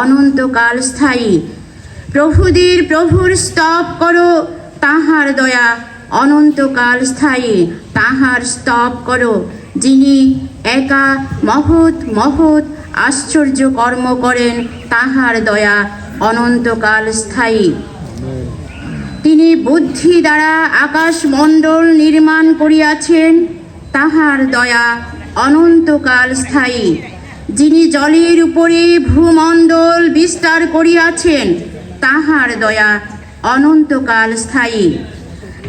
অনন্তকাল স্থায়ী। প্রভুদের প্রভুর স্তব করো, তাহার দয়া অনন্তকাল স্থায়ী। তাহার স্তব করো, যিনি একা মহৎ মহৎ আশ্চর্য কর্ম করেন, তাহার দয়া অনন্তকাল স্থায়ী। তিনি বুদ্ধি দ্বারা আকাশমণ্ডল নির্মাণ করিয়াছেন, তাহার দয়া অনন্তকাল স্থায়ী। যিনি জলের উপরে ভূমণ্ডল বিস্তার করিয়াছেন, তাহার দয়া অনন্তকাল স্থায়ী।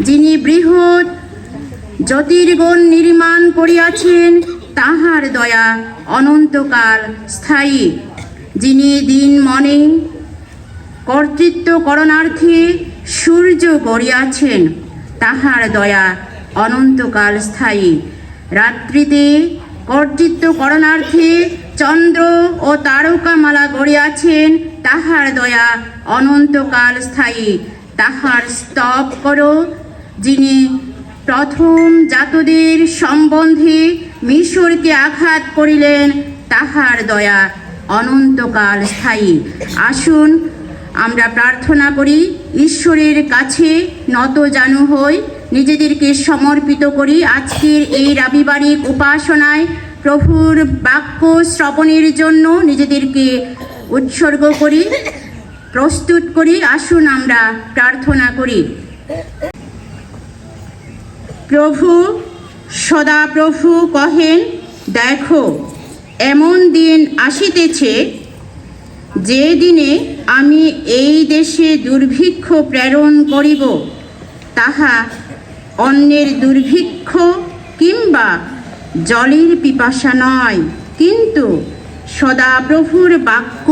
যিনি বৃহৎ জ্যোতির্গণ নির্মাণ করিয়াছেন, তাহার দয়া অনন্তকাল স্থায়ী। যিনি দিন মনে কর্তৃত্ব করণার্থে সূর্য গড়িয়াছেন, তাহার দয়া অনন্তকাল স্থায়ী। রাত্রিতে কর্তৃত্ব করণার্থে চন্দ্র ও তারকামালা গড়িয়াছেন, তাহার দয়া অনন্তকাল স্থায়ী। তাহার স্তব করো, যিনি প্রথম জাতদের সম্বন্ধে মিশরকে আঘাত করিলেন, তাহার দয়া অনন্তকাল স্থায়ী। আসুন আমরা প্রার্থনা করি, ঈশ্বরের কাছে নতজানু হই, নিজেদেরকে সমর্পিত করি। আজকের এই রবিবারিক উপাসনায় প্রভুর বাক্য শ্রবণের জন্য নিজেদেরকে উৎসর্গ করি, প্রস্তুত করি। আসুন আমরা প্রার্থনা করি। প্রভু সদাপ্রভু কহেন, দেখো এমন দিন আসিতেছে, যে দিনে আমি এই দেশে দুর্ভিক্ষ প্রেরণ করিব, তাহা অন্যের দুর্ভিক্ষ কিংবা জলের পিপাসা নয়, কিন্তু সদাপ্রভুর বাক্য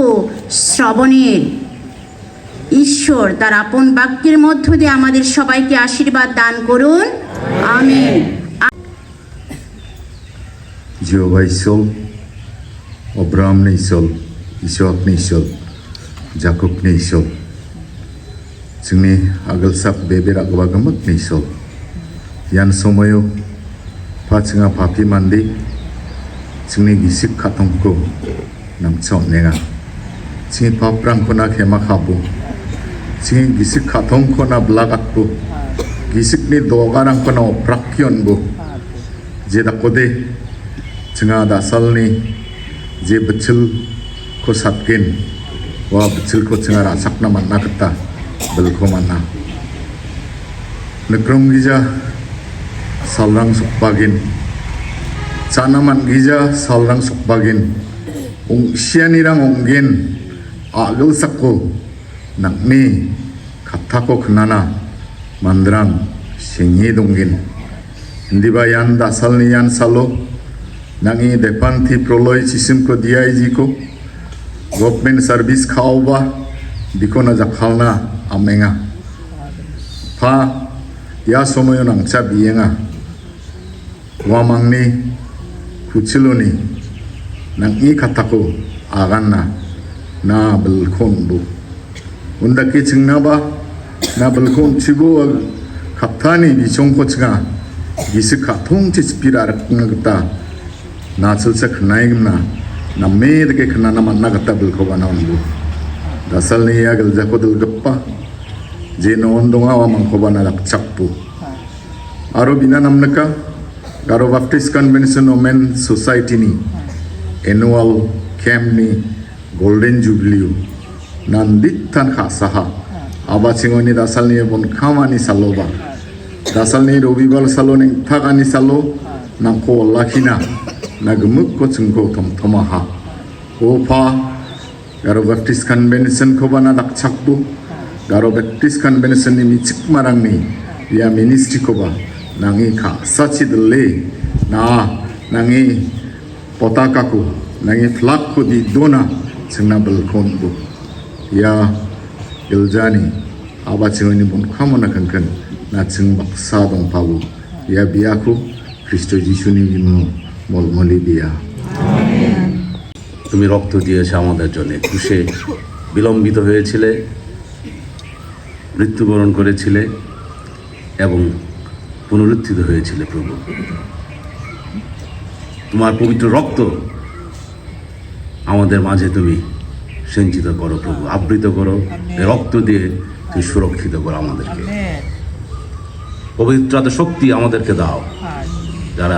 শ্রবণের। ঈশ্বর তার আপন বাক্যের মধ্য দিয়ে আমাদের সবাইকে আশীর্বাদ দান করুন, amen. Jehovah Isol, Abraham ni Isol, Ishak ni Isol, Jacob ni Isol, जोंनि आगोलसाब बेबेर आगबागमक ni Isol. Yan somayo पाचंगा पापी मान्दी जोंनि गिसिब खाथंखौ नामसाव नेङा जोंनि पाप्रांखौ ना खेमा खाबु जोंनि गिसिब खाथंखौ ना ब्लागातबु गिसिबनि दगारांखौ ना अप्राक्यनबु जे दाखदे जोंहा दासालनि जे बोथोर ko satkin wa bicil ko cengara sakna manna kata belko manna nekrom gija salrang sukbagin canaman gija salrang sukbagin sianirang onggen agel sakko nakni katako kenana mandrang singi dongin hindi ba yan dasal ni yan salo nangi depanti proloy sisim ko DIG ko government service khao ba diko na jakhalna amenga pa ya somoyo nang cha bienga wamangni kuchiloni nang i katako aganna na belkhon bu undaki chingna ba na belkhon chigo kaptani bichong ko chinga gisi kathong chispira rakna gata na chulsa khnaigna na med ke khna na manna gata belkho banawnbu dasal ni yagal jakodul gappa je no ondonga wa mangkho bana rakchakpu aro bina namnaka Garo Baptist Convention Women Society ni annual camp ni Golden Jubilee nandit tan khasaha aba chingoni dasal ni bon khamani saloba dasal ni robibar salo ning thagani salo nangko lakhina nagmuk ko chungko thomthomaha opa Garo Baptist Convention ko bana dakchakbu Garo Baptist Convention ni michik marang ni ya ministry ko ba nangi kha sachi dle na nangi potaka ko nangi flag ko di dona chingna belkhon bu ya iljani aba chingoni bon khamona kankan na ching baksa dong pabu ya biaku Kristo Jisuni bimu molmoli biya তুমি রক্ত দিয়েছো আমাদের জন্য ক্রুশে বিলম্বিত হয়েছিলে মৃত্যুবরণ করেছিলে এবং পুনরুত্থিত হয়েছিলে প্রভু তোমার পবিত্র রক্ত আমাদের মাঝে তুমি সঞ্চিত করো প্রভু আবৃত করো এই রক্ত দিয়ে তুমি সুরক্ষিত করো আমাদেরকে পবিত্রতা শক্তি আমাদেরকে দাও যারা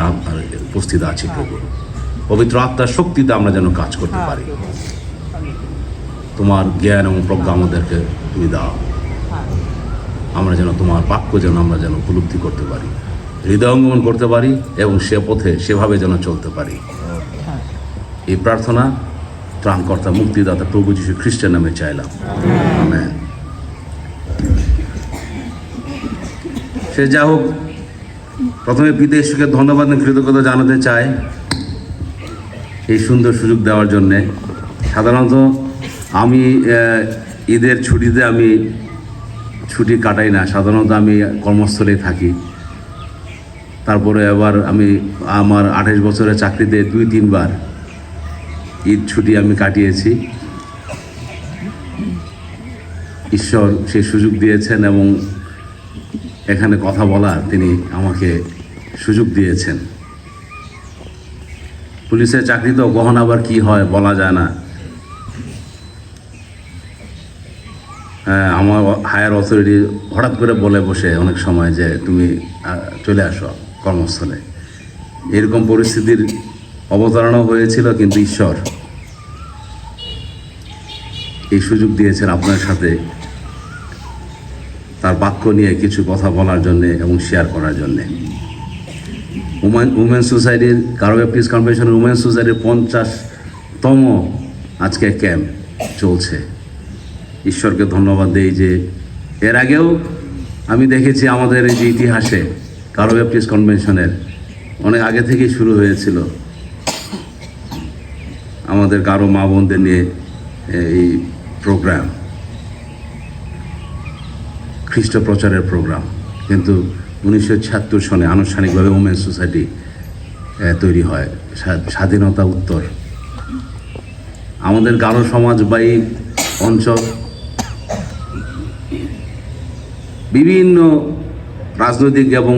উপস্থিত আছে প্রভু পবিত্র আত্মার শক্তিতে আমরা যেন কাজ করতে পারি তোমার জ্ঞান এবং প্রজ্ঞা আমাদেরকে তুমি দাও আমরা যেন তোমার বাক্য যেন আমরা যেন উপলব্ধি করতে পারি হৃদয়ঙ্গমন করতে পারি এবং সে পথে সেভাবে যেন চলতে পারি এই প্রার্থনা ত্রাণকর্তা মুক্তিদাতা প্রভু যীশু খ্রিস্টের নামে চাইলাম আমেন সে যা হোক প্রথমে পিতা ঈশ্বরকে ধন্যবাদ এবং কৃতজ্ঞতা জানাতে চাই এই সুন্দর সুযোগ দেওয়ার জন্যে সাধারণত আমি ঈদের ছুটিতে আমি ছুটি কাটাই না সাধারণত আমি কর্মস্থলেই থাকি তারপরে আবার আমি আমার 28 বছরের চাকরিতে 2-3 বার ঈদ ছুটি আমি কাটিয়েছি ঈশ্বর সেই সুযোগ দিয়েছেন এবং এখানে কথা বলার তিনি আমাকে সুযোগ দিয়েছেন পুলিশের চাকরি তো কখন আবার কি হয় বলা যায় না আমার হায়ার অথরিটি হঠাৎ করে বলে বসে অনেক সময় যে তুমি চলে আসো কর্মস্থলে এরকম পরিস্থিতির অবতারণা হয়েছিল কিন্তু ঈশ্বর এই সুযোগ দিয়েছেন আপনার সাথে তার বাক্য নিয়ে কিছু কথা বলার জন্যে এবং শেয়ার করার জন্যে উমেন সোসাইটির গারো ব্যাপটিস্ট কনভেনশনের উমেন সোসাইটির 50তম আজকে ক্যাম্প চলছে ঈশ্বরকে ধন্যবাদ দেই যে এর আগেও আমি দেখেছি আমাদের এই যে ইতিহাসে গারো ব্যাপটিস্ট কনভেনশনের অনেক আগে থেকেই শুরু হয়েছিল আমাদের গারো মা বোনদের নিয়ে এই প্রোগ্রাম খ্রিস্ট প্রচারের প্রোগ্রাম কিন্তু 1976 সনে আনুষ্ঠানিকভাবে উমেন সোসাইটি তৈরি হয় স্বাধীনতা উত্তর আমাদের গারো সমাজ বা এই অঞ্চল বিভিন্ন রাজনৈতিক এবং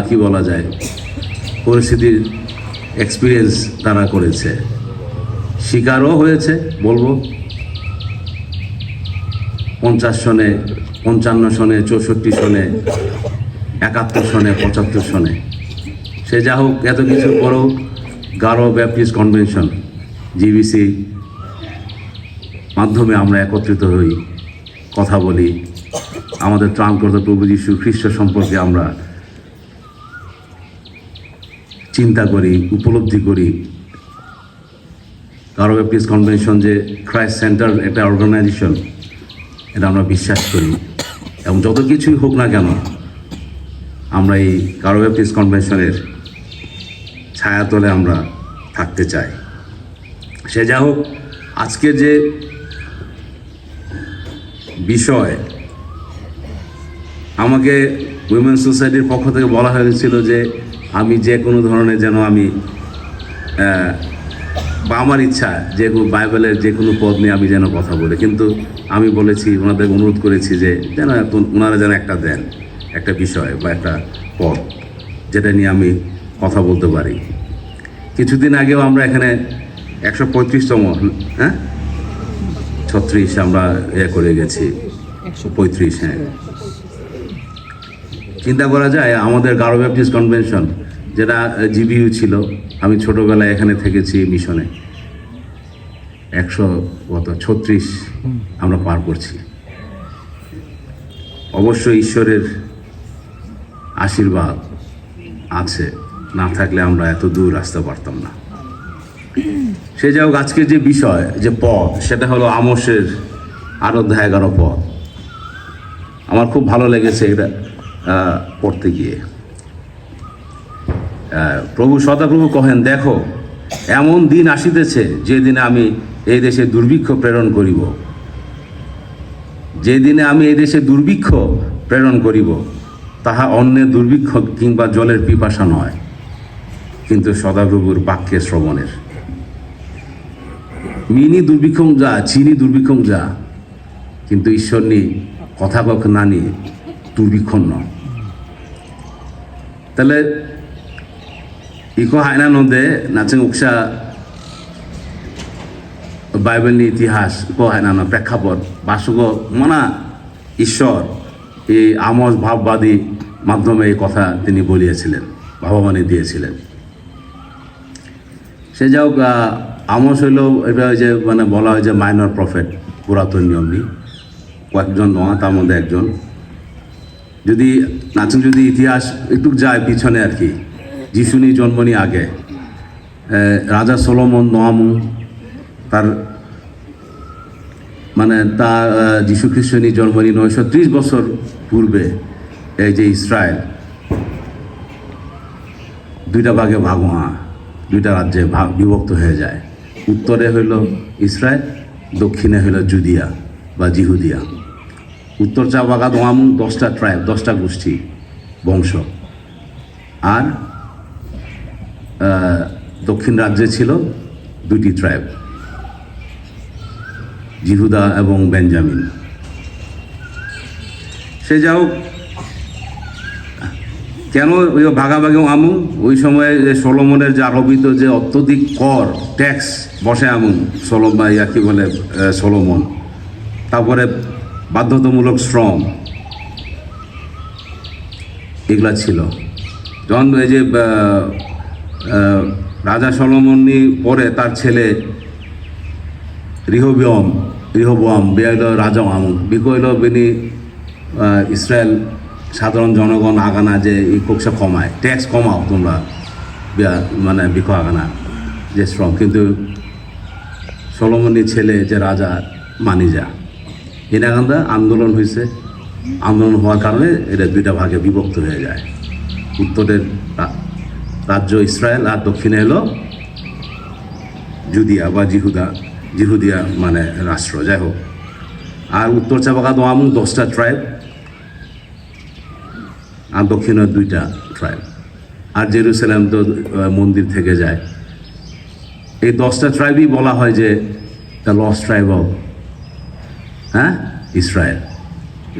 কি বলা যায় পরিস্থিতির এক্সপিরিয়েন্স তারা করেছে শিকারও হয়েছে বলবো 50 সনে 55 সনে 64 সনে 71 সনে 75 সনে সে যা হোক এত কিছু পরেও গারো ব্যাপটিস্ট কনভেনশন জিবিসি মাধ্যমে আমরা একত্রিত হই, কথা বলি, আমাদের ত্রাণকর্তা প্রভু যীশু খ্রিস্ট সম্পর্কে আমরা চিন্তা করি, উপলব্ধি করি। কারো ব্যাপটিস্ট কনভেনশন যে ক্রাইস্ট সেন্টার একটা অর্গানাইজেশন, এটা আমরা বিশ্বাস করি। এবং যত কিছুই হোক না কেন, আমরা এই কারো ব্যাপটিস্ট কনভেনশনের ছায়াতলে আমরা থাকতে চাই। সে যা হোক, আজকে যে বিষয়, আমাকে উইমেন সোসাইটির পক্ষ থেকে বলা হয়েছিল যে আমি যে কোনো ধরনের যেন আমি বা আমার ইচ্ছা যে বাইবেলের যে কোনো পদ নিয়ে আমি যেন কথা বলি, কিন্তু আমি বলেছি, ওনাদের অনুরোধ করেছি যে যেন ওনারা যেন একটা দেন, একটা বিষয় বা একটা পদ যেটা নিয়ে আমি কথা বলতে পারি। কিছুদিন আগেও আমরা এখানে 135তম 36 আমরা করে গেছি, 35। হ্যাঁ, চিন্তা করা যায় আমাদের গারো ব্যাপটিস্ট কনভেনশন যেটা জিবিইউ ছিল, আমি ছোটোবেলায় এখানে থেকেছি মিশনে, 136 আমরা পার করছি। অবশ্যই ঈশ্বরের আশীর্বাদ আছে, না থাকলে আমরা এত দূর আসতে পারতাম না। সে যাই হোক, আজকের যে বিষয়, যে পদ, সেটা হলো আমোসের 8 অধ্যায় 11 পদ। আমার খুব ভালো লেগেছে এটা পড়তে গিয়ে। প্রভু সদাপ্রভু কহেন, দেখো এমন দিন আসিতেছে যে দিনে আমি এই দেশে দুর্ভিক্ষ প্রেরণ করিব, যে দিনে আমি এই দেশে দুর্ভিক্ষ প্রেরণ করিব, তাহা অন্যের দুর্ভিক্ষ কিংবা জলের পিপাসা নয়, কিন্তু সদাপ্রভুর বাক্যে শ্রবণের। মিনি দুর্ভিক্ষং যা, চিনি দুর্ভিক্ষং যা, কিন্তু ঈশ্বর নিয়ে কথা কখ না নিয়ে দুর্ভিক্ষণ নয়। তাহলে ইকো হায়না নদে নাচেং উকসা বাইবেলনি ইতিহাস ইকো হায়না প্রেক্ষাপট বাসুগ মনা ঈশ্বর এই আমোস ভাববাদী মাধ্যমে এই কথা তিনি বলিয়েছিলেন, ভাববাণী দিয়েছিলেন। সে যাও আমোস হইল এটা যে মানে বলা হয় যে মাইনর প্রফেট, পুরাতন নিয়মই কয়েকজন নয়, তার মধ্যে একজন। যদি নাচুন যদি ইতিহাস একটু যায় পিছনে আর কি, যিশুনি জন্মনি আগে রাজা সলোমন নোয়ামু তার মানে তার যীশু খ্রিস্টনি জন্মনি 930 বছর পূর্বে এই যে ইসরায়েল দুইটা ভাগে ভাগ হওয়া, দুইটা রাজ্যে বিভক্ত হয়ে যায়। উত্তরে হইল ইসরায়েল, দক্ষিণে হইল জুদিয়া বা জিহুদিয়া। উত্তর চা বাগা নোয়ামু 10টা ট্রাইব, 10টা গোষ্ঠী বংশ, আর দক্ষিণ রাজ্যে ছিল 2টি ট্রাইব, জিহুদা এবং বেঞ্জামিন। সে যাও কেন ওই ভাগাভাগি আমু, ওই সময়ে যে সলোমনের যে আরোপিত যে অত্যধিক কর ট্যাক্স বসে আমু কি বলে সলোমন, তারপরে বাধ্যতামূলক শ্রম, এগুলা ছিল। যখন এই যে রাজা সলোমনি পরে তার ছেলে রিহবোয়াম বেয়াইল রাজা আমু বিকইল বেনি ইসরায়েল সাধারণ জনগণ আগানা যে এই কোকসা কমায়, ট্যাক্স কমাও তোমরা মানে বিক আগানা যে শ্রম, কিন্তু সলোমনির ছেলে যে রাজা মানি যা এনাগান্দা আন্দোলন হয়েছে। আন্দোলন হওয়ার কারণে এটা দুইটা ভাগে বিভক্ত হয়ে যায়। উত্তরের রাজ্য ইসরায়েল আর দক্ষিণে এলো জুদিয়া বা জিহুদিয়া মানে রাষ্ট্র, যাই হোক। আর উত্তর চাবাগা দোয়ামু 10টা ট্রাইব, আর দক্ষিণে 2টা ট্রাইব, আর জেরুসালেম তো মন্দির থেকে যায়। এই 10টা ট্রাইবই বলা হয় যে the lost tribe of Israel.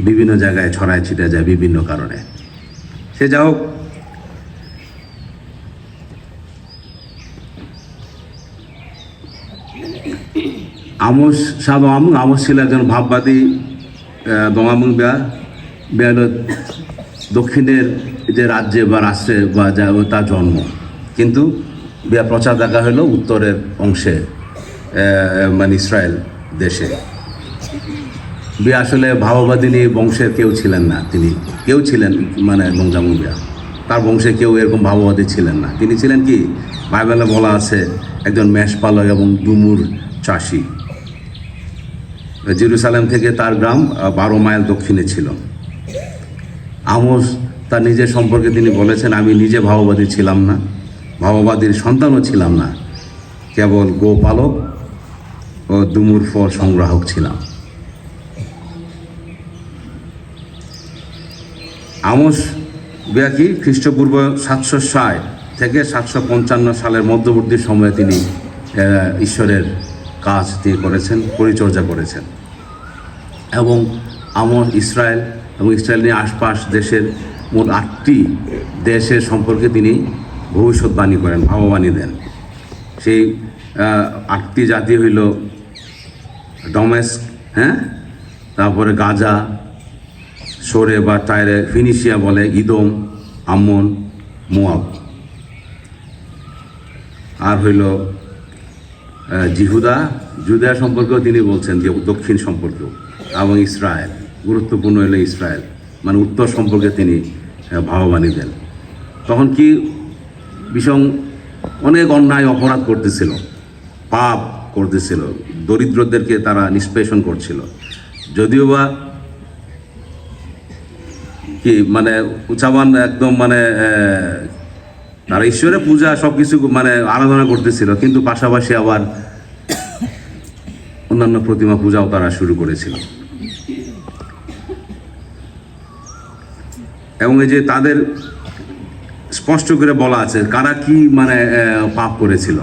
বিভিন্ন জায়গায় ছড়ায় ছিটে যায় বিভিন্ন কারণে। সে যা হোক, আমোস ছিল একজন ভাববাদী দমামুং বেয়াল দক্ষিণের যে রাজ্যে বা রাষ্ট্রে বা তার জন্ম, কিন্তু বিয়া প্রচার দেখা হলো উত্তরের অংশে মানে ইসরায়েল দেশে। বিয়া আসলে ভাওবাদিনী বংশের কেউ ছিলেন না, তিনি কেউ ছিলেন মানে বংজামু বিয়া, তার বংশে কেউ এরকম ভাববাদী ছিলেন না। তিনি ছিলেন কি, বাইবেলে বলা আছে একজন মেষপালক এবং ডুমুর চাষি। জেরুসালেম থেকে তার গ্রাম 12 মাইল দক্ষিণে ছিল। আমোস তার নিজের সম্পর্কে তিনি বলেছেন, আমি নিজে ভাববাদী ছিলাম না, ভাববাদীর সন্তানও ছিলাম না, কেবল গোপালক ও ডুমুর ফল সংগ্রাহক ছিলাম। আমোস বিয়াকি খ্রিস্টপূর্ব 760 থেকে 755 সালের মধ্যবর্তী সময়ে তিনি ঈশ্বরের কাজ তিনি করেছেন, পরিচর্যা করেছেন। এবং আমোস ইসরায়েল এবং ইসরায়েল নিয়ে আশপাশ দেশের মোট 8টি দেশের সম্পর্কে তিনি ভবিষ্যৎবাণী করেন, ভাববাণী দেন। সেই 8টি জাতি হইল ডমেস্ক, তারপরে গাজা, সোরে বা টায়রে, ফিনিশিয়া বলে, ইদোম, আম্মন, মোয়াব, আর হইল জুদা সম্পর্কেও তিনি বলছেন, যে দক্ষিণ সম্পর্কেও, এবং ইসরায়েল, গুরুত্বপূর্ণ হইল ইসরায়েল, মানে উত্তর সম্পর্কে তিনি ভাববাণী দেন। তখন কি বিষম অনেক অন্যায় অপরাধ করতেছিল, পাপ করতেছিল, দরিদ্রদেরকে তারা নিষ্পেষণ করছিল। যদিও বা কি মানে উচ্চাবান একদম মানে তারা ঈশ্বরের পূজা সব কিছু মানে আরাধনা করতেছিল, কিন্তু পাশাপাশি আবার অন্যান্য প্রতিমা পূজাও তারা শুরু করেছিল। এবং এই যে তাদের স্পষ্ট করে বলা আছে কারা কি মানে পাপ করেছিল।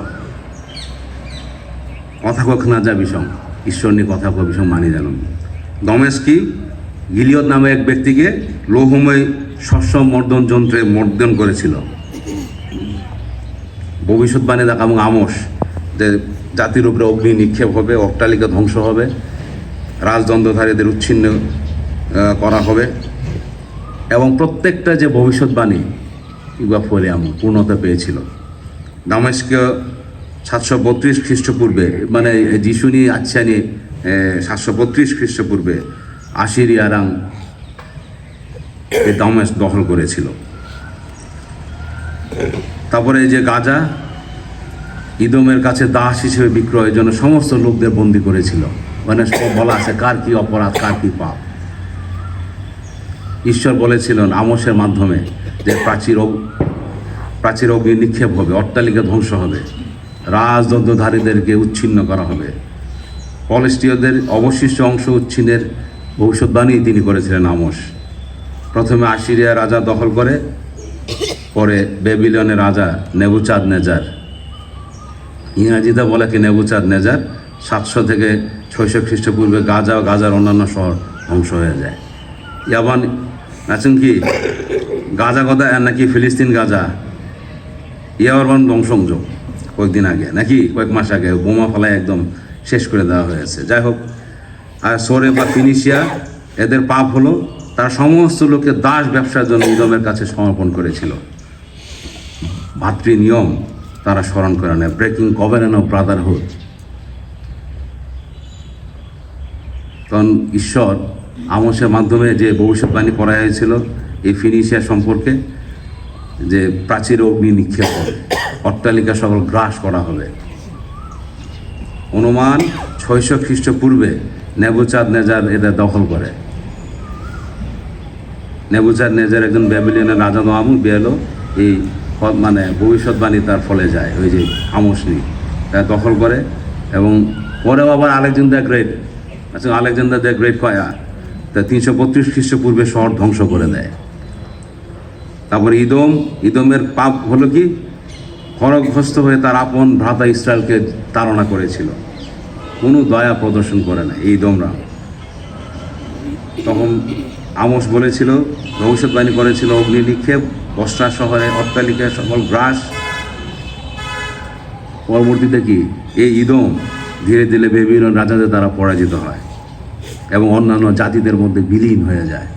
কথা কখ না যা বিষম, ঈশ্বর নিয়ে কথা কখ বিষম মানি জানুন। দমেস্কি গিলিয়ত নামে এক ব্যক্তিকে লৌহময় শস্য মর্দন যন্ত্রে মর্দন করেছিল। ভবিষ্যৎবাণী দেখা এবং আমোস যে জাতির উপরে অগ্নি নিক্ষেপ হবে, অট্টালিকা ধ্বংস হবে, রাজদণ্ডধারীদের উচ্ছিন্ন করা হবে, এবং প্রত্যেকটা যে ভবিষ্যৎবাণী ইবা ফলে পূর্ণতা পেয়েছিল। দামেস্কে 732 খ্রিস্টপূর্বে, মানে যিশুনি আচ্ছানি 732 খ্রিস্টপূর্বে আশিরিয়ারাং দামেশ দখল করেছিল। তারপরে এই যে গাজা ইদোমের কাছে দাস হিসেবে বিক্রয়ের জন্য সমস্ত লোকদের বন্দী করেছিল। মানে বলা আছে কার কি অপরাধ, কার কি পাপ। ঈশ্বর বলেছিলেন আমোসের মাধ্যমে যে প্রাচীর অগ্নি নিক্ষেপ হবে, অট্টালিকা ধ্বংস হবে, রাজদণ্ডধারীদেরকে উচ্ছিন্ন করা হবে, পলেষ্টীয়দের অবশিষ্ট অংশ উচ্ছিন্নের ভবিষ্যৎবাণী তিনি করেছিলেন আমোস। প্রথমে আশিরিয়া রাজা দখল করে, পরে বেবিলনের রাজা নেবুচাঁদনেজার, ইংরাজিতে বলে কি নেবুচাঁদনেজার, 700 থেকে 600 খ্রিস্টপূর্বে গাজা ও গাজার অন্যান্য শহর ধ্বংস হয়ে যায়। ইয়াবান আছেন কি গাজা কথা নাকি ফিলিস্তিন গাজা ইয়ারবান ধ্বংসংযোগ কয়েকদিন আগে নাকি কয়েক মাস আগে বোমা ফেলায় একদম শেষ করে দেওয়া হয়েছে। যাই হোক, আর সোরে বা ফিনিশিয়া এদের পাপ হলো তারা সমস্ত লোককে দাস ব্যবসার জন্য ইদমের কাছে সমর্পণ করেছিল। ভাতৃ নিয়ম তারা স্মরণ করে নেয়, ব্রেকিং কভেনেন্ট অফ ব্রাদারহুড। তখন ঈশ্বর আমোসের মাধ্যমে যে ভবিষ্যৎবাণী করা হয়েছিল এই ফিনিশিয়া সম্পর্কে, যে প্রাচীর অগ্নি নিক্ষেপ হবে, অট্টালিকা সকল গ্রাস করা হবে। অনুমান 600 খ্রিস্টপূর্বে নেবুচাঁদনেজার এদের দখল করে। নেবুচাঁদনেজার একজন ব্যাবিলনের রাজা নোয়ামু বেলো এই মানে ভবিষ্যৎবাণী তার ফলে যায়, ওই যে আমোস নিয়ে তারা দখল করে। এবং পরেও আবার আলেকজান্ডার গ্রেট, আচ্ছা আলেকজান্ডার দ্য গ্রেট কয়া তা 332 খ্রিস্টপূর্বে শহর ধ্বংস করে দেয়। তারপরে ইদমের পাপ হলো কি, খড়গহস্ত হয়ে তার আপন ভ্রাতা ইসরায়েলকে তাড়না করেছিল, কোনো দয়া প্রদর্শন করে না এই ইদমরা। তখন আমোস বলেছিল, ভবিষ্যৎবাণী করেছিল অগ্নি নিক্ষেপ, বস্ত্রা শহরে অট্টালিকায় সকল গ্রাস। পরবর্তীতে কি এই ইদম ধীরে ধীরে বিভিন্ন রাজাদের দ্বারা পরাজিত হয় এবং অন্যান্য জাতিদের মধ্যে বিলীন হয়ে যায়।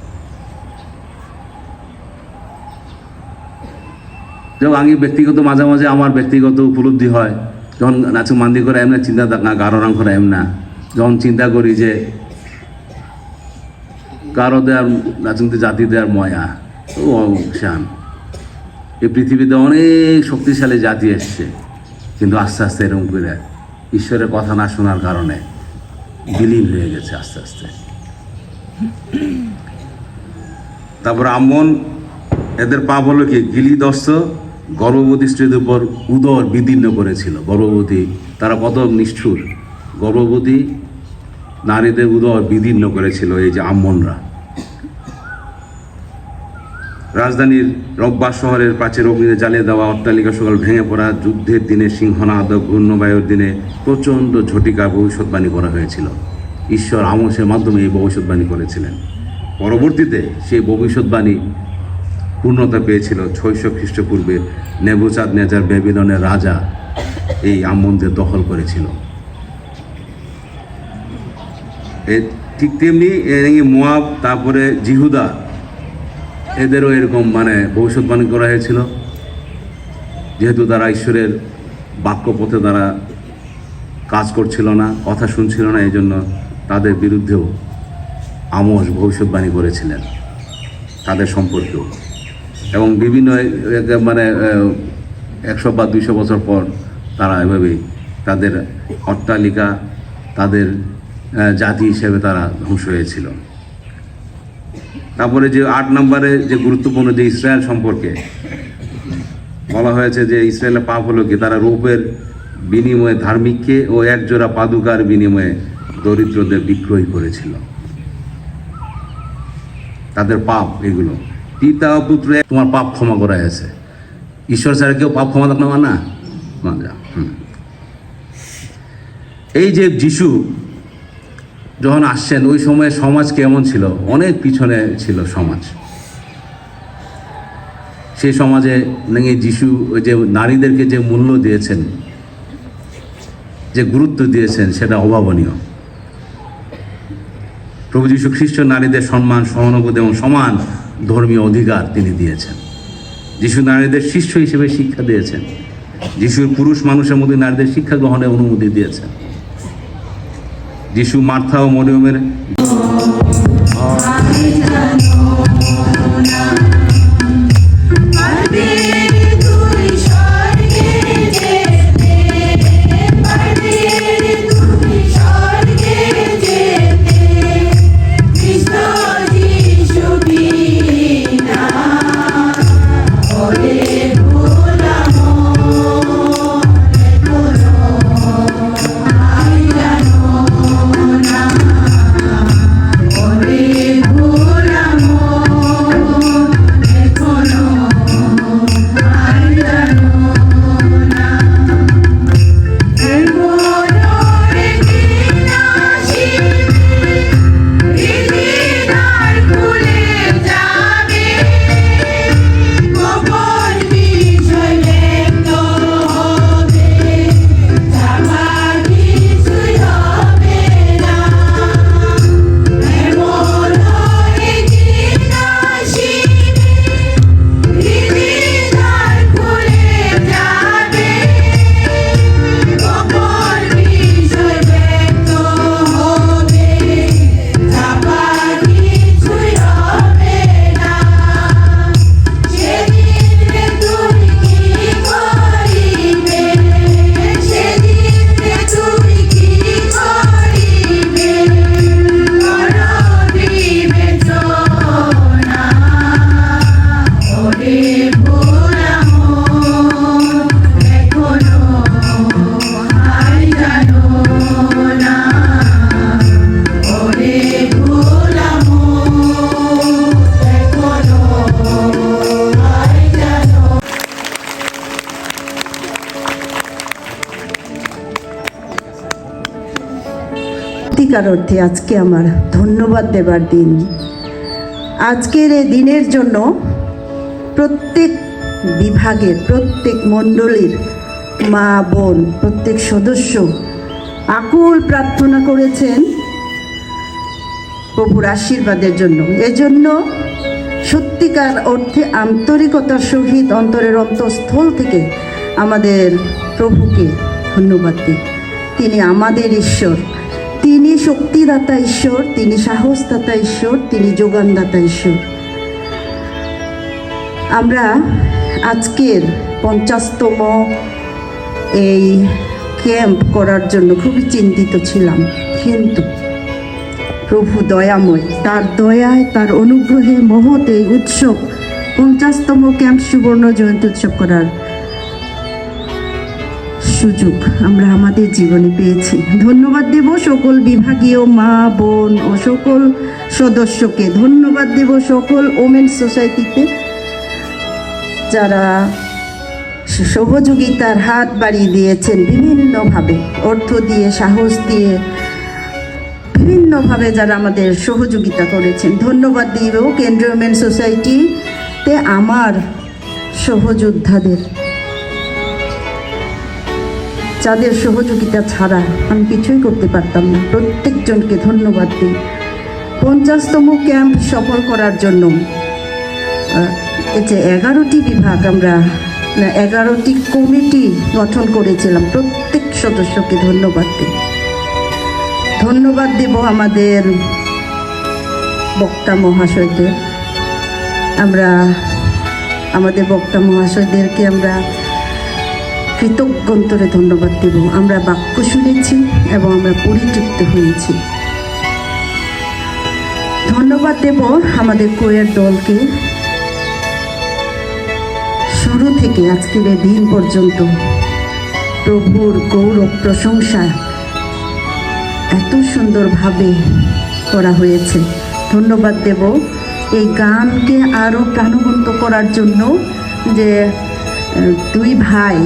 যখন আমি ব্যক্তিগত মাঝে মাঝে আমার ব্যক্তিগত উপলব্ধি হয়, যখন নাচু মান্দি করে এমনি চিন্তা না গারো রাং করে এমনা যখন চিন্তা করি যে কারো দেয়ার রাজনীতি জাতি দেয়ার ময়া ও শান, এই পৃথিবীতে অনেক শক্তিশালী জাতি এসছে, কিন্তু আস্তে আস্তে এরকম করে ঈশ্বরের কথা না শোনার কারণে বিলীন হয়ে গেছে আস্তে আস্তে। তারপর আম্মন এদের পাপ হলো কি, গিলিদস্ত গর্ভবতী স্ত্রীদের উপর উদর বিদীর্ণ করেছিল। গর্ভবতী, তারা কত নিষ্ঠুর, গর্ভবতী নারীদের উদর বিদীর্ণ করেছিল এই যে আম্মনরা। রাজধানীর রব্বাস শহরের প্রাচীর অগ্নিতে জ্বালিয়ে দেওয়া, অট্টালিকা সকাল ভেঙে পড়া, যুদ্ধের দিনে সিংহনাদ, ঘূর্ণবায়ুর দিনে প্রচণ্ড ঝটিকা ভবিষ্যৎবাণী করা হয়েছিল। ঈশ্বর আমোসের মাধ্যমে এই ভবিষ্যৎবাণী করেছিলেন। পরবর্তীতে সেই ভবিষ্যৎবাণী পূর্ণতা পেয়েছিল 600 খ্রিস্টপূর্বে। নেবুচাদনেজার বেবিলনের রাজা এই আম্মনদের দখল করেছিল। ঠিক তেমনি মোয়াব, তারপরে জিহুদা, এদেরও এরকম ভবিষ্যৎবাণী করা হয়েছিল। যেহেতু তারা ঈশ্বরের বাক্য পথে তারা কাজ করছিল না, কথা শুনছিল না, এই জন্য তাদের বিরুদ্ধেও আমোস ভবিষ্যৎবাণী করেছিলেন তাদের সম্পর্কেও। এবং বিভিন্ন 100 বা 200 বছর পর তারা এভাবেই তাদের অট্টালিকা, তাদের জাতি হিসেবে তারা ধ্বংস হয়েছিল। তারপরে যে 8 নম্বরে যে গুরুত্বপূর্ণ যে ইসরায়েল সম্পর্কে বলা হয়েছে যে ইসরায়েলের পাপ হলো কি, তারা রূপের বিনিময়ে ধার্মিককে ও একজোড়া পাদুকার বিনিময়ে দরিদ্রদের বিক্রয় করেছিল। তাদের পাপ এগুলো। পিতা ও পুত্র তোমার পাপ ক্ষমা করা হয়েছে। ঈশ্বর ছাড়া কেউ পাপ ক্ষমা না না। এই যে যিশু যখন আসছেন, ওই সময়ে সমাজ কেমন ছিল? অনেক পিছনে ছিল সমাজ। সেই সমাজে যিশু ওই যে নারীদেরকে যে মূল্য দিয়েছেন, যে গুরুত্ব দিয়েছেন, সেটা অভাবনীয়। প্রভু যীশু খ্রিস্ট নারীদের সম্মান, সহানুভূতি এবং সমান ধর্মীয় অধিকার তিনি দিয়েছেন। যিশু নারীদের শিষ্য হিসেবে শিক্ষা দিয়েছেন। যিশুর পুরুষ মানুষের মধ্যে নারীদের শিক্ষা গ্রহণের অনুমতি দিয়েছেন। যিশু মার্থা ও মরিয়মের সত্যিকার অর্থে আজকে আমার ধন্যবাদ দেবার দিন। আজকের এই দিনের জন্য প্রত্যেক বিভাগের, প্রত্যেক মণ্ডলীর মা বোন, প্রত্যেক সদস্য আকুল প্রার্থনা করেছেন প্রভুর আশীর্বাদের জন্য। এজন্য সত্যিকার অর্থে আন্তরিকতার সহিত অন্তরের অন্তঃস্থল থেকে আমাদের প্রভুকে ধন্যবাদ দিই। তিনি আমাদের ঈশ্বর, তিনি শক্তিদাতা ঈশ্বর, তিনি সাহসদাতা ঈশ্বর, তিনি যোগানদাতা ঈশ্বর। আমরা আজকের 50তম এই ক্যাম্প করার জন্য খুবই চিন্তিত ছিলাম, কিন্তু প্রভু দয়াময়, তার দয়ায়, তার অনুগ্রহে মহৎ এই উৎসব 50তম ক্যাম্প সুবর্ণ জয়ন্তী উৎসব করার সুযোগ আমরা আমাদের জীবনে পেয়েছি। ধন্যবাদ দেব সকল বিভাগীয় মা বোন ও সকল সদস্যকে, ধন্যবাদ দেব সকল ওমেন সোসাইটিতে যারা সহযোগিতার হাত বাড়িয়ে দিয়েছেন বিভিন্নভাবে, অর্থ দিয়ে, সাহস দিয়ে, বিভিন্নভাবে যারা আমাদের সহযোগিতা করেছেন। ধন্যবাদ দিব কেন্দ্রীয় ওমেন সোসাইটিতে আমার সহযোদ্ধাদের, যাদের সহযোগিতা ছাড়া আমি কিছুই করতে পারতাম না। প্রত্যেকজনকে ধন্যবাদ দিই। 50তম ক্যাম্প সফল করার জন্য এই যে 11টি বিভাগ, আমরা 11টি কমিটি গঠন করেছিলাম, প্রত্যেক সদস্যকে ধন্যবাদ দিই। ধন্যবাদ দেব আমাদের বক্তা মহাশয়দের। আমাদের বক্তা মহাশয়দেরকে আমরা কৃতজ্ঞতরে ধন্যবাদ দেব। আমরা বাক্য শুনেছি এবং আমরা পরিতৃপ্ত হয়েছি। ধন্যবাদ দেব আমাদের কোয়ের দলকে, শুরু থেকে আজকের এই দিন পর্যন্ত প্রভুর গৌরব প্রশংসা এত সুন্দরভাবে করা হয়েছে। ধন্যবাদ দেব এই গানকে আরও প্রাণবন্ত করার জন্য যে দুই ভাই,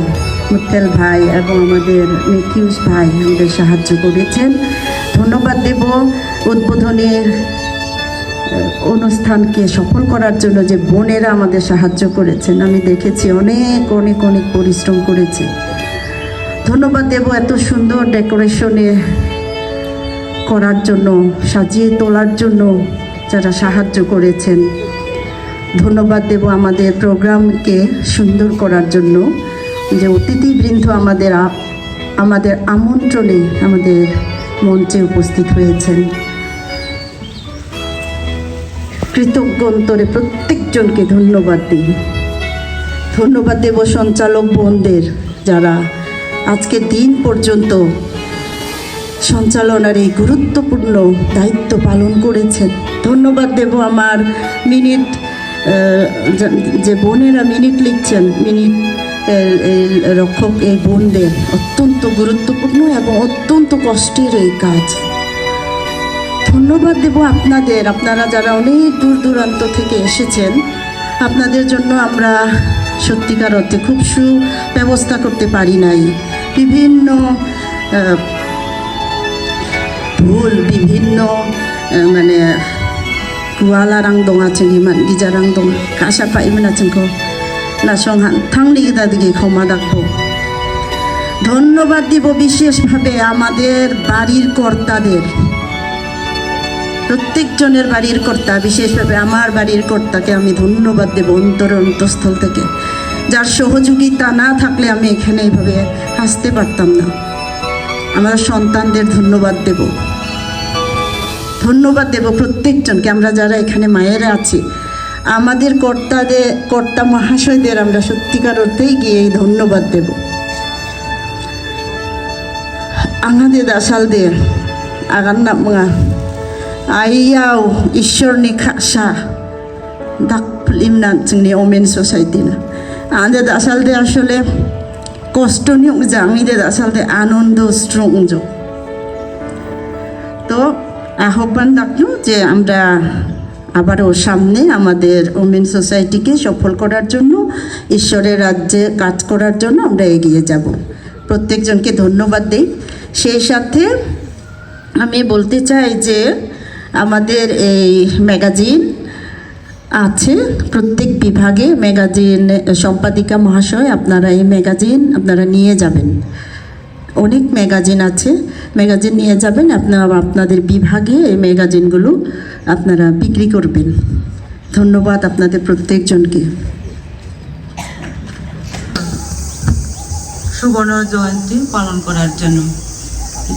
মুত্তেল ভাই এবং আমাদের মেথিউস ভাই আমাদের সাহায্য করেছেন। ধন্যবাদ দেব উদ্বোধনের অনুষ্ঠানকে সফল করার জন্য যে বোনেরা আমাদের সাহায্য করেছেন, আমি দেখেছি অনেক অনেক অনেক পরিশ্রম করেছে। ধন্যবাদ দেব এত সুন্দর ডেকোরেশনে করার জন্য, সাজিয়ে তোলার জন্য যারা সাহায্য করেছেন। ধন্যবাদ দেব আমাদের প্রোগ্রামকে সুন্দর করার জন্য যে অতিথিবৃন্দ আমাদের আমন্ত্রণে আমাদের মঞ্চে উপস্থিত হয়েছেন। কৃতজ্ঞতরে প্রত্যেকজনকে ধন্যবাদ দিই। ধন্যবাদ দেব সঞ্চালক বোনদের, যারা আজকে দিন পর্যন্ত সঞ্চালনার এই গুরুত্বপূর্ণ দায়িত্ব পালন করেছেন। ধন্যবাদ দেব আমার মিনিট যে বোনেরা মিনিট লিখছেন, মিনিট রক্ষক এই বোনদের, অত্যন্ত গুরুত্বপূর্ণ এবং অত্যন্ত কষ্টের এই কাজ। ধন্যবাদ দেব আপনারা যারা অনেক দূর দূরান্ত থেকে এসেছেন। আপনাদের জন্য আমরা সত্যিকার অর্থে খুব সুব্যবস্থা করতে পারি নাই। বিভিন্ন ভুল, বিভিন্ন মানে kuala rang donga chengi man gijarang donga kasha pa imena chengko na songhan thangli gida dige khoma dakbo। ধন্যবাদ দিব বিশেষভাবে আমাদের বাড়ির কর্তাদের, প্রত্যেকজনের বাড়ির কর্তা, বিশেষভাবে আমার বাড়ির কর্তাকে আমি ধন্যবাদ দেব অন্তঃস্থল থেকে, যার সহযোগিতা না থাকলে আমি এখানে এইভাবে আসতে পারতাম না। আমার সন্তানদের ধন্যবাদ দেব। ধন্যবাদ দেব প্রত্যেকজনকে, আমরা যারা এখানে মায়েরা আছি, আমাদের কর্তা মহাশয়দের আমরা সত্যিকার অর্থেই গিয়ে এই ধন্যবাদ দেব। আমাদের দাসালদের আগান না আইয়াও ঈশ্বরনি খাসা দাক ফিল্মনা जोंनि ওমেন সোসাইটি না আমাদের দাসালদে আসলে কষ্ট নিয়ে জামিদের দাসালদে আনন্দ স্ট্রং তো আহ্বান রাখলো যে আমরা আবারও সামনে আমাদের ওমেন সোসাইটিকে সফল করার জন্য, ঈশ্বরের রাজ্যে কাজ করার জন্য আমরা এগিয়ে যাব। প্রত্যেকজনকে ধন্যবাদ দেই। সেই সাথে আমি বলতে চাই যে আমাদের এই ম্যাগাজিন আছে, প্রত্যেক বিভাগে ম্যাগাজিন সম্পাদিকা মহাশয়, আপনারা এই ম্যাগাজিন আপনারা নিয়ে যাবেন। অনেক ম্যাগাজিন আছে, ম্যাগাজিন নিয়ে যাবেন, আপনাদের বিভাগে এই ম্যাগাজিনগুলো আপনারা বিক্রি করবেন। ধন্যবাদ আপনাদের প্রত্যেকজনকে। সুবর্ণ জয়ন্তী পালন করার জন্য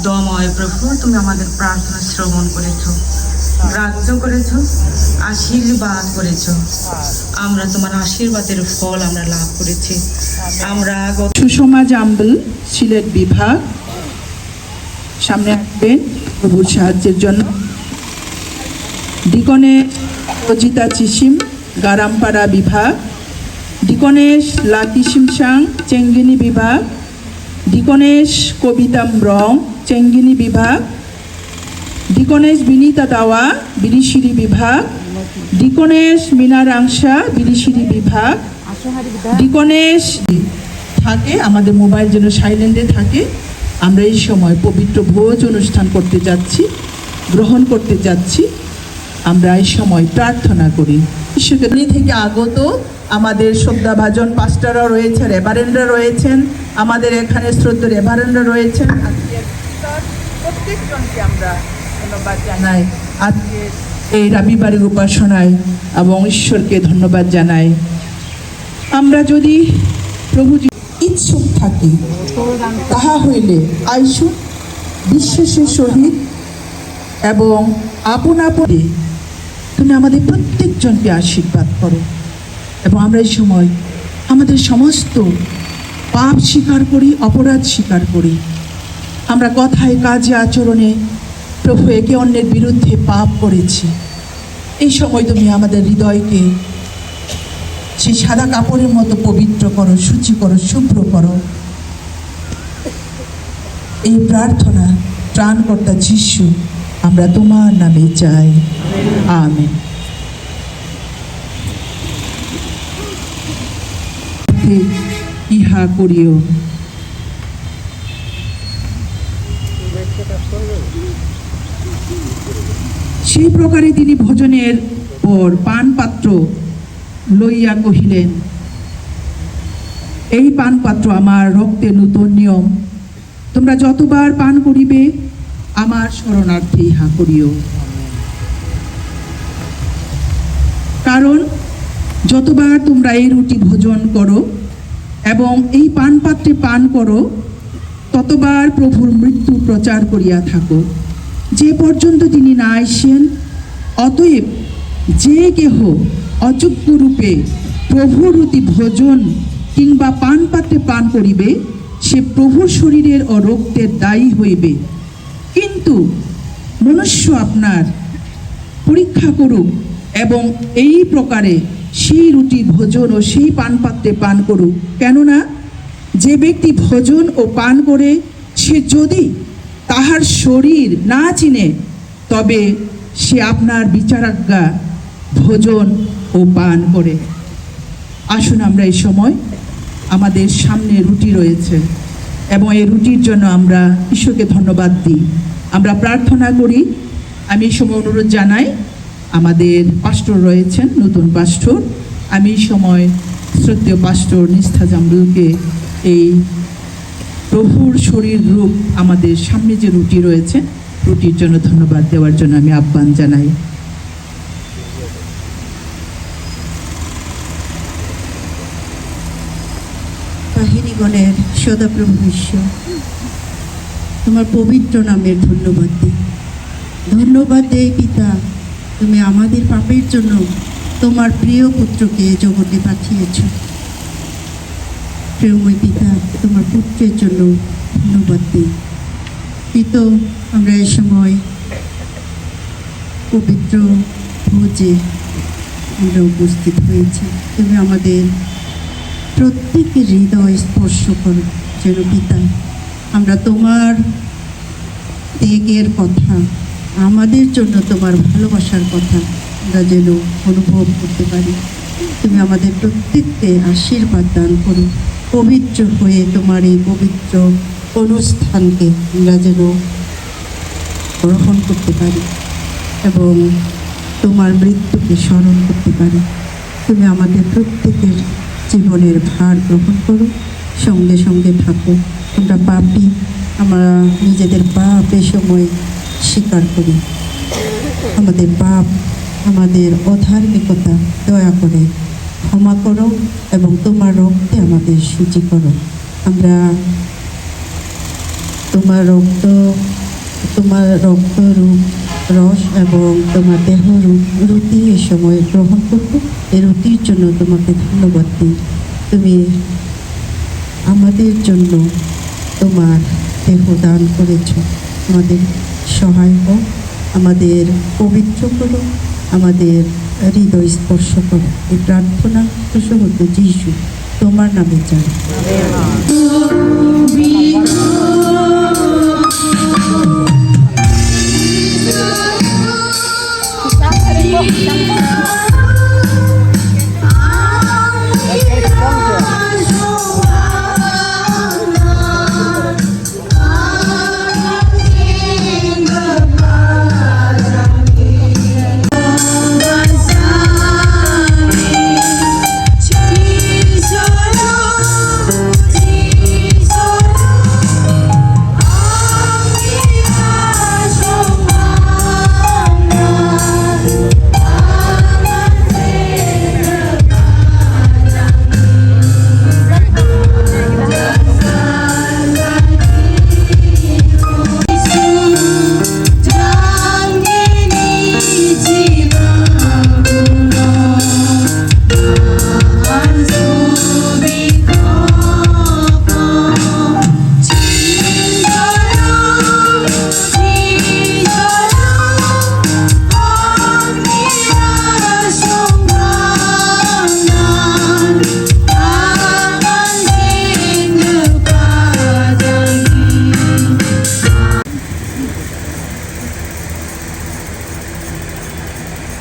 দময় প্রভু, তুমি আমাদের প্রার্থনা শ্রবণ করেছ, গ্রাহ্য করেছ, আশীর্বাদ করেছ। আমরা তোমার আশীর্বাদের ফল আমরা লাভ করেছি। আমরা সুষমা জাম্বল, সিলেট বিভাগ, সামনে আসবেন প্রভুর সাহায্যের জন্য। ডিকনেশ অজিতা চিসিম, গারামপাড়া বিভাগ। ডিকনেশ লাকি সিমসাং, চেঙ্গিনি বিভাগ। ডিকনেশ কবিতাম রং, চেঙ্গিনি বিভাগ। ডিকনেশ বিনীতা দাওয়া, বিরিশিরি বিভাগ। ডিকনেশ মিনারাংশা, বিরিশিরি বিভাগ। ডিকনেশ থাকে, আমাদের মোবাইল যেন সাইলেন্টে থাকে। আমরা এই সময় পবিত্র ভোজ অনুষ্ঠান করতে যাচ্ছি, গ্রহণ করতে যাচ্ছি। আমরা এই সময় প্রার্থনা করি। ঈশ্বরকে থেকে আগত আমাদের শ্রদ্ধাভাজন পাস্টাররা রয়েছে, রেভারেন্ডরা রয়েছেন, আমাদের এখানে শ্রদ্ধা রেভারেন্ডরা রয়েছেন। প্রত্যেকজনকে আমরা ধন্যবাদ জানাই আজকে এই রবিবারের উপাসনায়, এবং ঈশ্বরকে ধন্যবাদ জানাই। আমরা যদি প্রভু ইচ্ছুক থাকি, তাহা হইলে আইসু বিশ্বাসের সহিত এবং আপন আপনে তুমি আমাদের প্রত্যেকজনকে আশীর্বাদ করো। এবং আমরা এই সময় আমাদের সমস্ত পাপ স্বীকার করি, অপরাধ স্বীকার করি। আমরা কথায়, কাজে, আচরণে প্রভু একে অন্যের বিরুদ্ধে পাপ করেছি। এই সময় তুমি আমাদের হৃদয়কে সেই সাদা কাপড়ের মতো পবিত্র করো, শুচি করো, শুভ্র করো। এই প্রার্থনা ত্রাণকর্তা যিশু আমরা তোমার নামে চাই, আমেন। ইহা করিও। সেই প্রকারে তিনি ভোজনের পর পান পাত্র লইয়া কহিলেন, এই পান পাত্র আমার রক্তের নূতন নিয়ম, তোমরা যতবার পান করিবে আমার শরণার্থে ইহা করিও। কারণ যতবার তোমরা এই রুটি ভোজন করো এবং এই পান পাত্রে পান করো, ততবার প্রভুর মৃত্যু প্রচার করিয়া থাকো, যে পর্যন্ত তিনি না আসেন। অতএব যে কেহ অযোগ্য রূপে প্রভুর রুটি ভোজন কিংবা পান পাত্রে পান করিবে, সে প্রভুর শরীরের ও রক্তের দায়ী হইবে। কিন্তু মনুষ্য আপনার পরীক্ষা করুক এবং এই প্রকারে সেই রুটি ভোজন ও সেই পান পাত্রে পান করুক। কেননা যে ব্যক্তি ভোজন ও পান করে, সে যদি তাহার শরীর না চিনে, তবে সে আপনার বিচারাজ্ঞা ভোজন ও পান করে। আসুন আমরা এই সময়, আমাদের সামনে রুটি রয়েছে এবং এই রুটির জন্য আমরা ঈশ্বরকে ধন্যবাদ দিই, আমরা প্রার্থনা করি। আমি এই সময় অনুরোধ জানাই, আমাদের পাস্টর রয়েছেন, নতুন পাস্টর, আমি এই সময় শ্রদ্ধেয় পাস্টর নিষ্ঠা জাম্বুলকে এই প্রভুর শরীর রূপ আমাদের সামনে যে রুটি রয়েছে, রুটির জন্য ধন্যবাদ দেওয়ার জন্য আমি আহ্বান জানাই। বাহিনীগণের সদাপ্রভু ঈশ্বর, তোমার পবিত্র নামের ধন্যবাদ দিই। ধন্যবাদ দেই পিতা, তুমি আমাদের পাপের জন্য তোমার প্রিয় পুত্রকে জগতে পাঠিয়েছ। প্রিয়ময় পিতা, তোমার পুত্রের জন্য ধন্যবাদ দিই। পিত, আমরা এই সময় পবিত্র ভোজে আমরা উপস্থিত হয়েছি। তুমি আমাদের প্রত্যেকের হৃদয় স্পর্শ করো যেন পিতা, আমরা তোমার ত্যাগের কথা, আমাদের জন্য তোমার ভালোবাসার কথা আমরা যেন অনুভব করতে পারি। তুমি আমাদের প্রত্যেককে আশীর্বাদ দান করো। পবিত্র হয়ে তোমার এই পবিত্র অনুষ্ঠানকে আমরা যেন গ্রহণ করতে পারি এবং তোমার মৃত্যুকে স্মরণ করতে পারি। তুমি আমাদের প্রত্যেকের জীবনের ভার গ্রহণ করো, সঙ্গে সঙ্গে থাকো। আমরা পাপী, আমরা নিজেদের পাপ এ সময় স্বীকার করি। আমাদের পাপ, আমাদের অধার্মিকতা দয়া করে ক্ষমা করো এবং তোমার রক্তে আমাদের শুচি করো। আমরা তোমার রক্ত রূপ রস এবং তোমার দেহ রুটি এই সময় গ্রহণ করবো। এই রুটির জন্য তোমাকে ধন্যবাদ দিই। তুমি আমাদের জন্য তোমার দেহ দান করেছ। আমাদের সহায় হোক, আমাদের পবিত্র করো, আমাদের হৃদয় স্পর্শ করো। এই প্রার্থনা প্রসঙ্গ যিশু তোমার নামে চাই।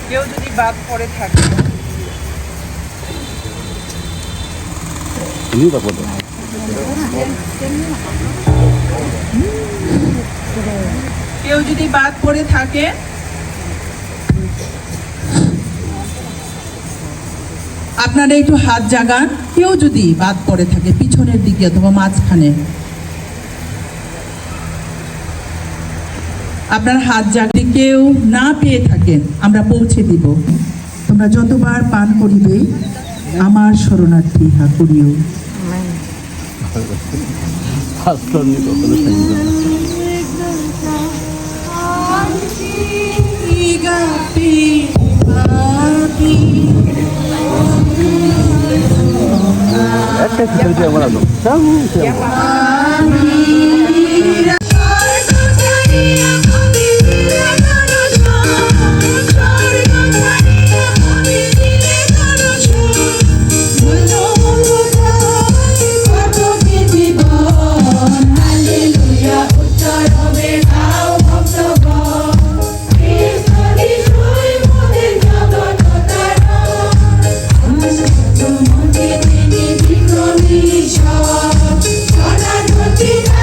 কেউ যদি বাদ পড়ে থাকে, কেউ যদি বাদ পড়ে থাকে, আপনারা একটু হাত জাগান। কেউ যদি বাদ পড়ে থাকে পিছনের দিকে অথবা মাঝখানে, আপনার হাত জাগলে কেউ না পেয়ে থাকেন, আমরা পৌঁছে দিব। তোমরা যতবার পান করিবে আমার শরণার্থী হা করিও। Shut up,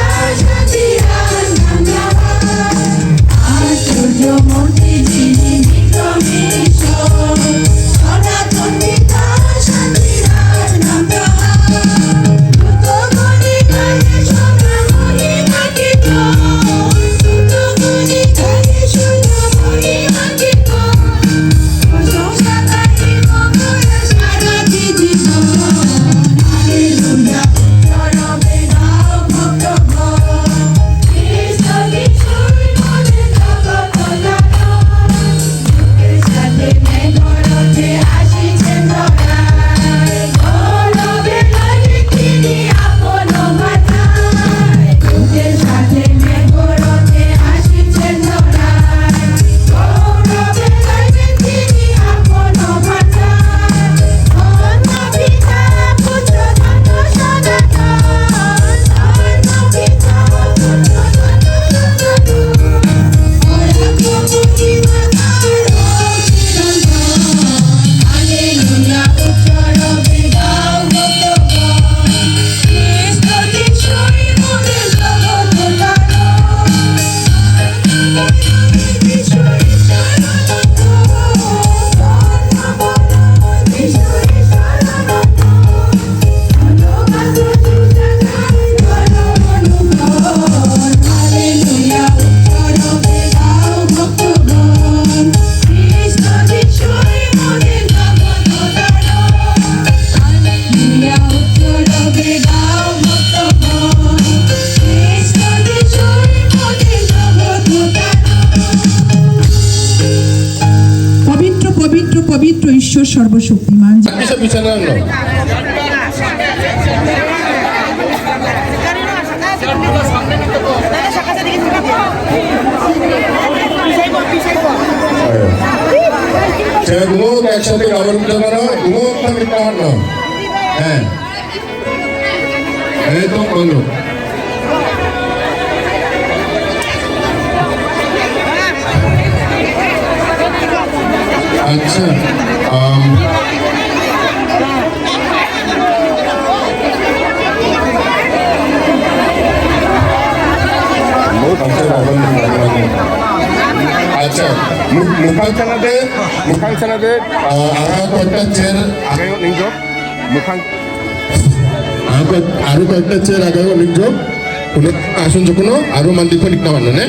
পবিত্র পবিত্র ঈশ্বর সর্বশক্তিমান। Bisa bicara no. Saya dulu action di awal kita mana, dulu kami kawan no. Itu kono. अच्छा अच्छा मुखांचनादे आरा कोटा चेर आगे निंजो मुखां आरो कोटा चेर आगे निंजो उन्हें आसन जोकुनो आरो मंदी को निकना वाला ने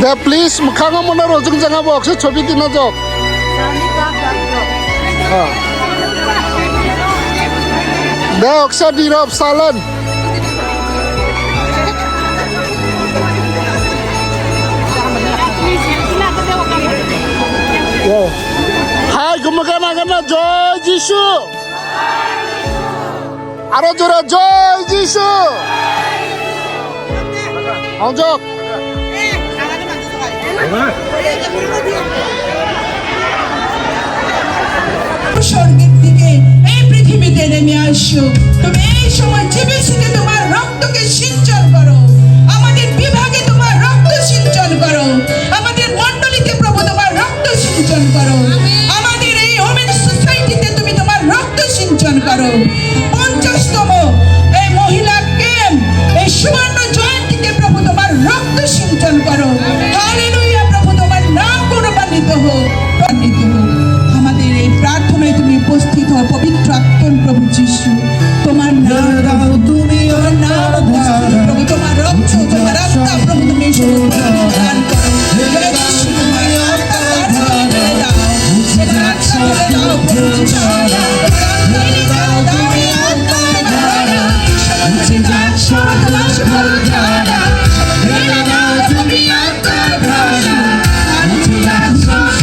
네, please, 무카가 뭐나로 정장하고 억수 초비 뛰나죠. 네, 억사 디럽 살란. 하이, 그만가나 조이 지수. 알아줘라 조이 지수. 황적. স্বর্গের দিকে এই পৃথিবীতে নেমে আসো। তুমি এই সময় জিবিসিতে তোমার রক্তকে সিঞ্চন করো, আমাদের বিভাগে তোমার রক্ত সিঞ্চন করো, আমাদের মণ্ডলীতে প্রভু তোমার রক্ত সিঞ্চন করো, আমাদের এই ওমেন সোসাইটিতে তুমি তোমার রক্ত সিঞ্চন করো। 50তম এই মহিলা ক্যাম্প, এই সুবর্ণ জয়ন্তীতে প্রভু তোমার রক্ত সিঞ্চন করো। হালেলুয়া, প্রভু তোমার নাম গৌরবান্বিত হোক, বর্ণিত হোক। আমাদের এই প্রার্থনায় তুমি উপস্থিত হও পবিত্র আত্মন প্রভু যিশু। তোমার নাম দাও, তুমি তোমার নাম উপস্থিত প্রভু, তোমার রক্ত তোমার আত্মা প্রভু তুমি দান করো। জয় যিশু, তোমার আত্মা দান দাও, তোমার আত্মা দাও প্রভু যিশু, তোমার আত্মা দাও, তুমি আত্মা দাও, তুমি দান তোমার সুফল দাও, তুমি আত্মা দাও, তুমি দান সুফল দাও।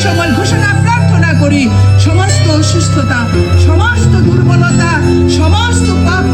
সময় ঘোষণা প্রার্থনা করি, সমস্ত অসুস্থতা, সমস্ত দুর্বলতা, সমস্ত পাপ